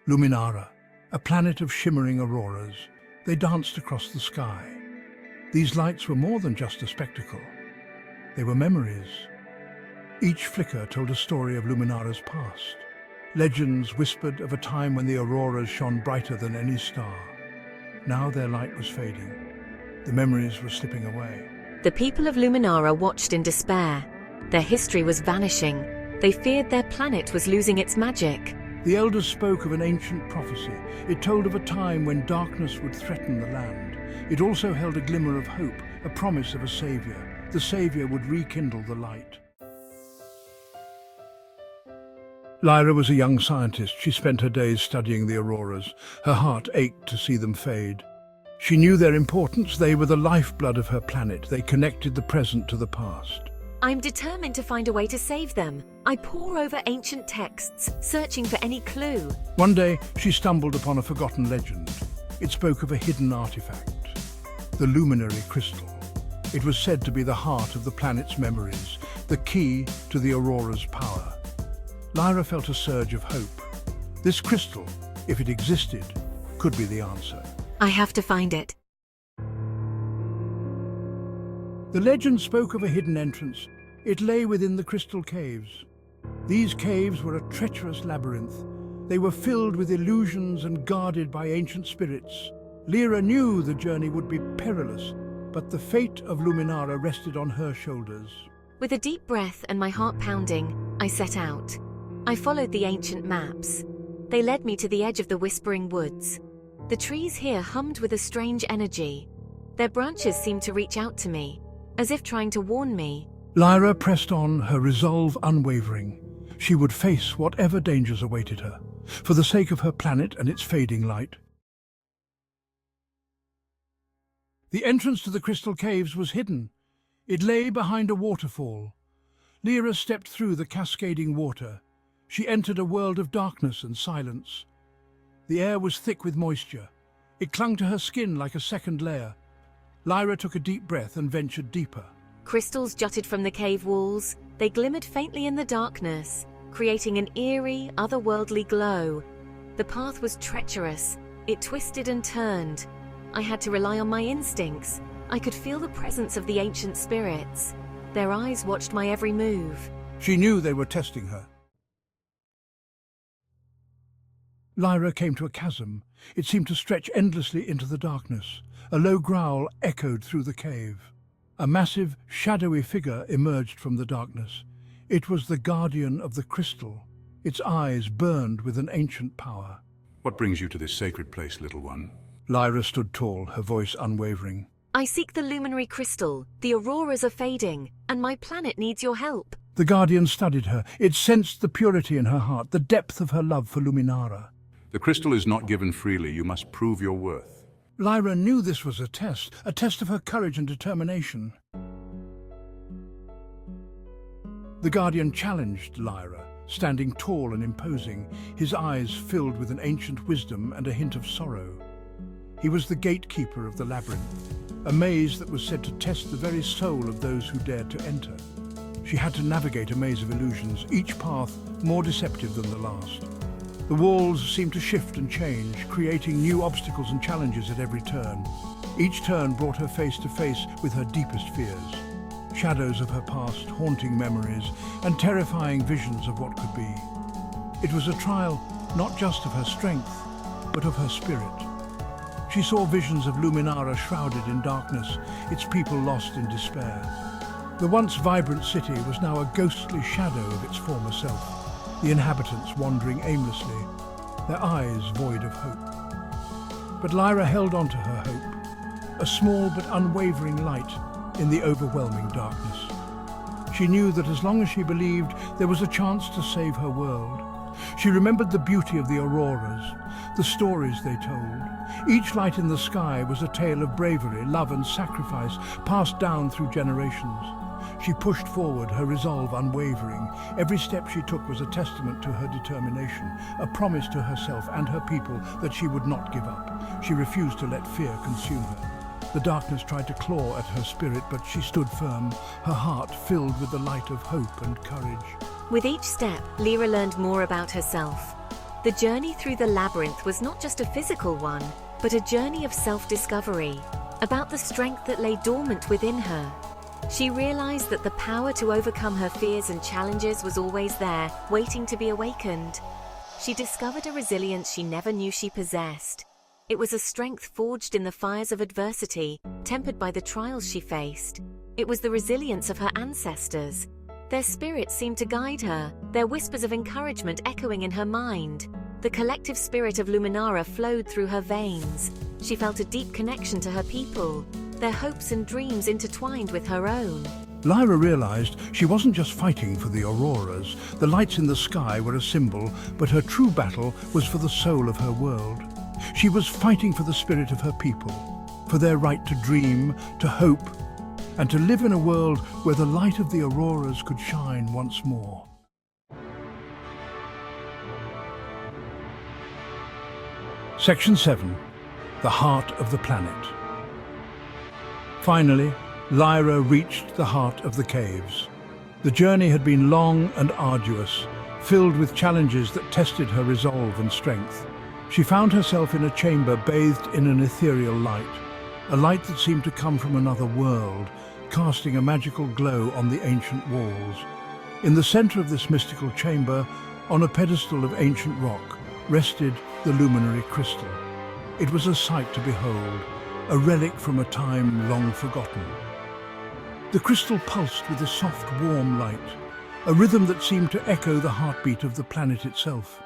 Luminara, a planet of shimmering auroras. They danced across the sky. These lights were more than just a spectacle. They were memories. Each flicker told a story of Luminara's past. Legends whispered of a time when the auroras shone brighter than any star. Now their light was fading. The memories were slipping away. The people of Luminara watched in despair. Their history was vanishing. They feared their planet was losing its magic. The elders spoke of an ancient prophecy. It told of a time when darkness would threaten the land. It also held a glimmer of hope, a promise of a savior. The savior would rekindle the light. Lyra was a young scientist. She spent her days studying the auroras. Her heart ached to see them fade. She knew their importance. They were the lifeblood of her planet. They connected the present to the past. I'm determined to find a way to save them. I pore over ancient texts, searching for any clue. One day, she stumbled upon a forgotten legend. It spoke of a hidden artifact, the luminary crystal. It was said to be the heart of the planet's memories, the key to the aurora's power. Lyra felt a surge of hope. This crystal, if it existed, could be the answer. I have to find it. The legend spoke of a hidden entrance. It lay within the crystal caves. These caves were a treacherous labyrinth. They were filled with illusions and guarded by ancient spirits. Lyra knew the journey would be perilous, but the fate of Luminara rested on her shoulders. With a deep breath and my heart pounding, I set out. I followed the ancient maps. They led me to the edge of the whispering woods. The trees here hummed with a strange energy. Their branches seemed to reach out to me, as if trying to warn me. Lyra pressed on, her resolve unwavering. She would face whatever dangers awaited her, for the sake of her planet and its fading light. The entrance to the crystal caves was hidden. It lay behind a waterfall. Lyra stepped through the cascading water. She entered a world of darkness and silence. The air was thick with moisture. It clung to her skin like a second layer. Lyra took a deep breath and ventured deeper. Crystals jutted from the cave walls. They glimmered faintly in the darkness, creating an eerie, otherworldly glow. The path was treacherous. It twisted and turned. I had to rely on my instincts. I could feel the presence of the ancient spirits. Their eyes watched my every move. She knew they were testing her. Lyra came to a chasm. It seemed to stretch endlessly into the darkness. A low growl echoed through the cave. A massive, shadowy figure emerged from the darkness. It was the guardian of the crystal. Its eyes burned with an ancient power. What brings you to this sacred place, little one? Lyra stood tall, her voice unwavering. I seek the luminary crystal. The auroras are fading, and my planet needs your help. The guardian studied her. It sensed the purity in her heart, the depth of her love for Luminara. The crystal is not given freely. You must prove your worth. Lyra knew this was a test of her courage and determination. The Guardian challenged Lyra, standing tall and imposing, his eyes filled with an ancient wisdom and a hint of sorrow. He was the gatekeeper of the labyrinth, a maze that was said to test the very soul of those who dared to enter. She had to navigate a maze of illusions, each path more deceptive than the last. The walls seemed to shift and change, creating new obstacles and challenges at every turn. Each turn brought her face to face with her deepest fears. Shadows of her past, haunting memories, and terrifying visions of what could be. It was a trial not just of her strength, but of her spirit. She saw visions of Luminara shrouded in darkness, its people lost in despair. The once vibrant city was now a ghostly shadow of its former self. The inhabitants wandering aimlessly, their eyes void of hope. But Lyra held on to her hope, a small but unwavering light in the overwhelming darkness. She knew that as long as she believed, there was a chance to save her world. She remembered the beauty of the auroras, the stories they told. Each light in the sky was a tale of bravery, love and sacrifice passed down through generations. She pushed forward, her resolve unwavering. Every step she took was a testament to her determination, a promise to herself and her people that she would not give up. She refused to let fear consume her. The darkness tried to claw at her spirit, but she stood firm, her heart filled with the light of hope and courage. With each step, Lyra learned more about herself. The journey through the labyrinth was not just a physical one, but a journey of self-discovery, about the strength that lay dormant within her. She realized that the power to overcome her fears and challenges was always there, waiting to be awakened. She discovered a resilience she never knew she possessed. It was a strength forged in the fires of adversity, tempered by the trials she faced. It was the resilience of her ancestors. Their spirits seemed to guide her, their whispers of encouragement echoing in her mind. The collective spirit of Luminara flowed through her veins. She felt a deep connection to her people, their hopes and dreams intertwined with her own. Lyra realized she wasn't just fighting for the auroras. The lights in the sky were a symbol, but her true battle was for the soul of her world. She was fighting for the spirit of her people, for their right to dream, to hope, and to live in a world where the light of the auroras could shine once more. Section 7. The Heart of the Planet. Finally, Lyra reached the heart of the caves. The journey had been long and arduous, filled with challenges that tested her resolve and strength. She found herself in a chamber bathed in an ethereal light, a light that seemed to come from another world, casting a magical glow on the ancient walls. In the center of this mystical chamber, on a pedestal of ancient rock, rested the luminary crystal. It was a sight to behold, a relic from a time long forgotten. The crystal pulsed with a soft, warm light, a rhythm that seemed to echo the heartbeat of the planet itself.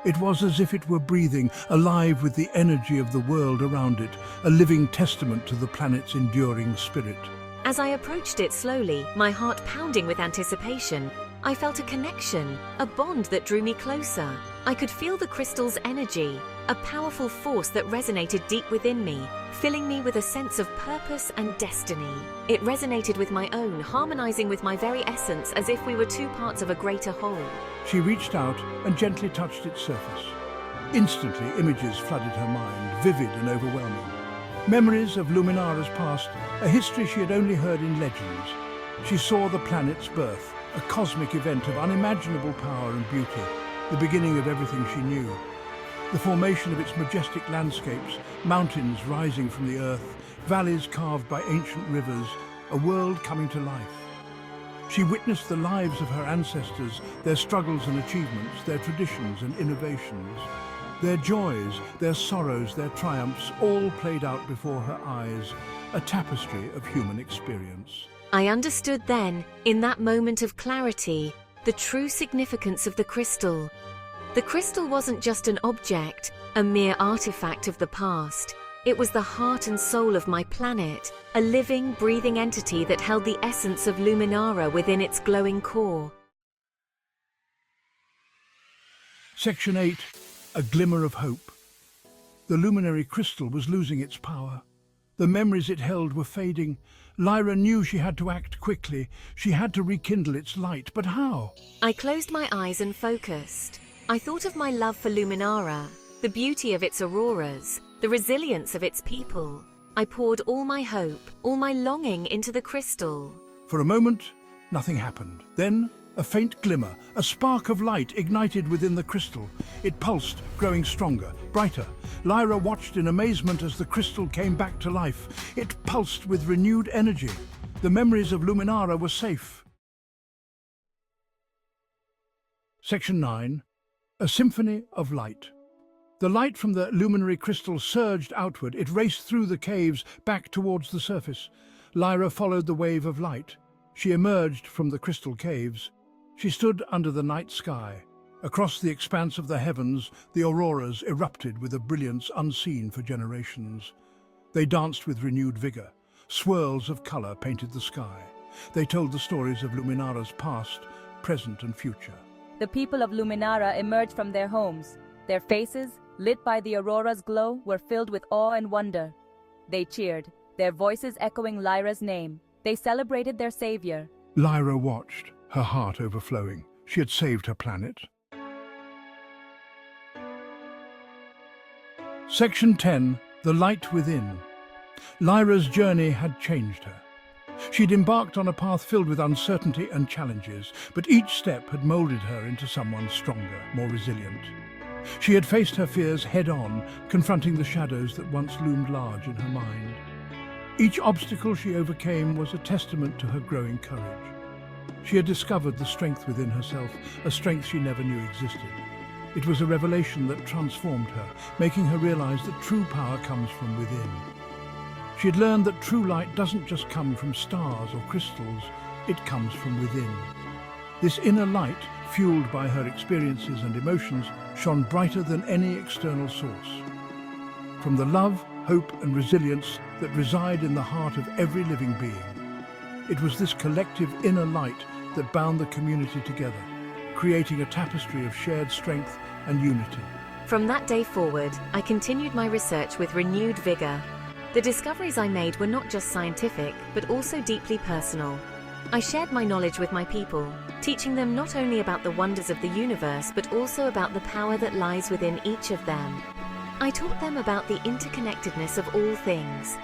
It was as if it were breathing, alive with the energy of the world around it, a living testament to the planet's enduring spirit. As I approached it slowly, my heart pounding with anticipation, I felt a connection, a bond that drew me closer. I could feel the crystal's energy, a powerful force that resonated deep within me, filling me with a sense of purpose and destiny. It resonated with my own, harmonizing with my very essence as if we were two parts of a greater whole. She reached out and gently touched its surface. Instantly, images flooded her mind, vivid and overwhelming. Memories of Luminara's past, a history she had only heard in legends. She saw the planet's birth, a cosmic event of unimaginable power and beauty, the beginning of everything she knew. The formation of its majestic landscapes, mountains rising from the earth, valleys carved by ancient rivers, a world coming to life. She witnessed the lives of her ancestors, their struggles and achievements, their traditions and innovations. Their joys, their sorrows, their triumphs, all played out before her eyes, a tapestry of human experience. I understood then, in that moment of clarity, the true significance of the crystal. The crystal wasn't just an object, a mere artifact of the past. It was the heart and soul of my planet, a living, breathing entity that held the essence of Luminara within its glowing core. Section 8. A Glimmer of Hope. The luminary crystal was losing its power. The memories it held were fading. Lyra knew she had to act quickly. She had to rekindle its light, but how? I closed my eyes and focused. I thought of my love for Luminara, the beauty of its auroras, the resilience of its people. I poured all my hope, all my longing into the crystal. For a moment, nothing happened. Then, a faint glimmer, a spark of light ignited within the crystal. It pulsed, growing stronger, brighter. Lyra watched in amazement as the crystal came back to life. It pulsed with renewed energy. The memories of Luminara were safe. Section 9. A Symphony of Light. The light from the luminary crystal surged outward. It raced through the caves, back towards the surface. Lyra followed the wave of light. She emerged from the crystal caves. She stood under the night sky. Across the expanse of the heavens, the auroras erupted with a brilliance unseen for generations. They danced with renewed vigor. Swirls of color painted the sky. They told the stories of Luminara's past, present and future. The people of Luminara emerged from their homes. Their faces, lit by the aurora's glow, were filled with awe and wonder. They cheered, their voices echoing Lyra's name. They celebrated their savior. Lyra watched, her heart overflowing. She had saved her planet. Section 10. The Light Within. Lyra's journey had changed her. She'd embarked on a path filled with uncertainty and challenges, but each step had molded her into someone stronger, more resilient. She had faced her fears head-on, confronting the shadows that once loomed large in her mind. Each obstacle she overcame was a testament to her growing courage. She had discovered the strength within herself, a strength she never knew existed. It was a revelation that transformed her, making her realize that true power comes from within. She had learned that true light doesn't just come from stars or crystals, it comes from within. This inner light, fueled by her experiences and emotions, shone brighter than any external source. From the love, hope and resilience that reside in the heart of every living being. It was this collective inner light that bound the community together, creating a tapestry of shared strength and unity. From that day forward, I continued my research with renewed vigor. The discoveries I made were not just scientific, but also deeply personal. I shared my knowledge with my people, teaching them not only about the wonders of the universe, but also about the power that lies within each of them. I taught them about the interconnectedness of all things,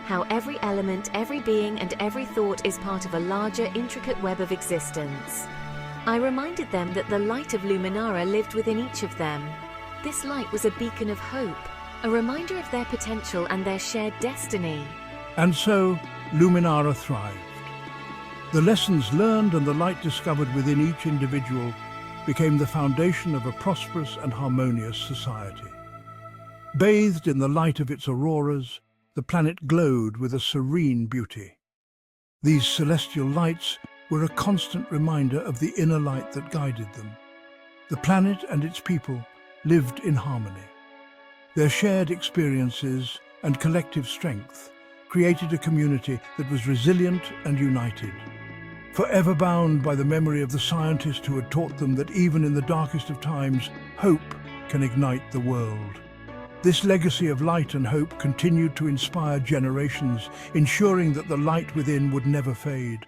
how every element, every being, and every thought is part of a larger, intricate web of existence. I reminded them that the light of Luminara lived within each of them. This light was a beacon of hope, a reminder of their potential and their shared destiny. And so, Luminara thrived. The lessons learned and the light discovered within each individual became the foundation of a prosperous and harmonious society. Bathed in the light of its auroras, the planet glowed with a serene beauty. These celestial lights were a constant reminder of the inner light that guided them. The planet and its people lived in harmony. Their shared experiences and collective strength created a community that was resilient and united, forever bound by the memory of the scientist who had taught them that even in the darkest of times, hope can ignite the world. This legacy of light and hope continued to inspire generations, ensuring that the light within would never fade.